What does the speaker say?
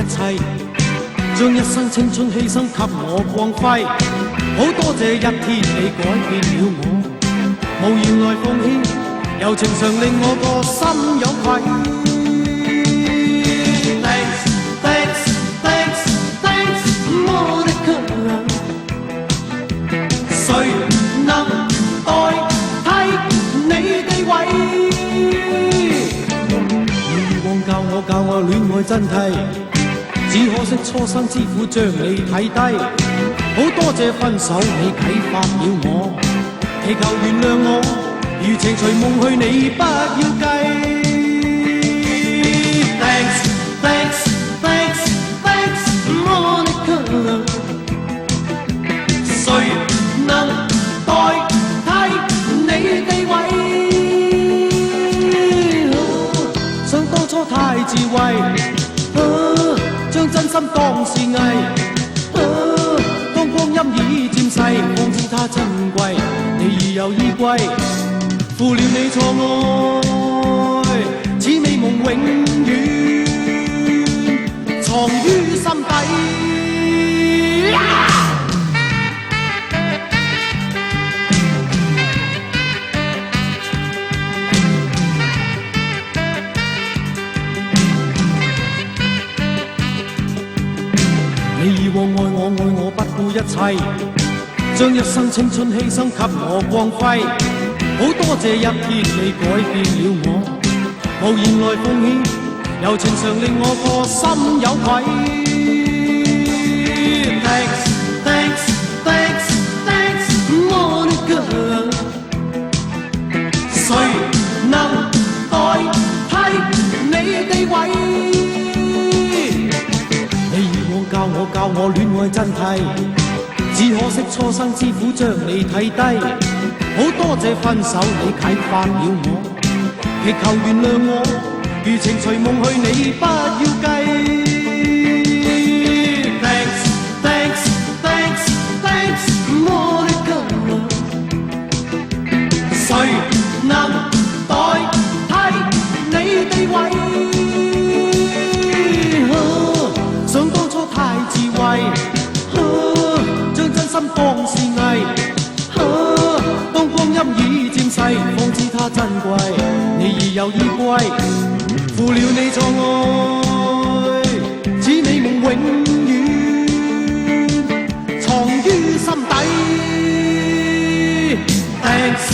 切，將一生青春犧牲給我光輝。好多謝一天你改變了我，無言來奉獻，柔情常令我個心有愧。Thanks, thanks, thanks, thanks, Monica。誰能代替你地位？你以往教我戀愛真諦，只可惜初生之虎將你睇低。好多謝分手你啟發了我，祈求原諒我，如情隨夢去你不要計。Thanks, thanks, thanks, thanks, Monica。誰能代替你地位？想當初太自衛，將真心當是藝。當光陰已漸逝，方知它珍貴。你已有依歸，負了你錯愛，此美夢永遠藏於心底。你以往愛我不顧一切，將一生青春犧牲給我光輝。好多謝一天你改變了我，無言來奉獻，柔情常令我個心有愧。Thanks, thanks, thanks, thanks, Monica。誰能代替你地位？教我戀愛真諦，只可惜初生之虎將你睇低。好多謝分手你啟發了我，祈求原諒我，如情隨夢去你不要計。Thanks, thanks, thanks, thanks, Monica。誰能代替你地位？將真心當是藝，當光陰已漸逝，方知它珍貴。你已有依歸，負了你錯愛，此美夢永遠藏於心底。Thanks。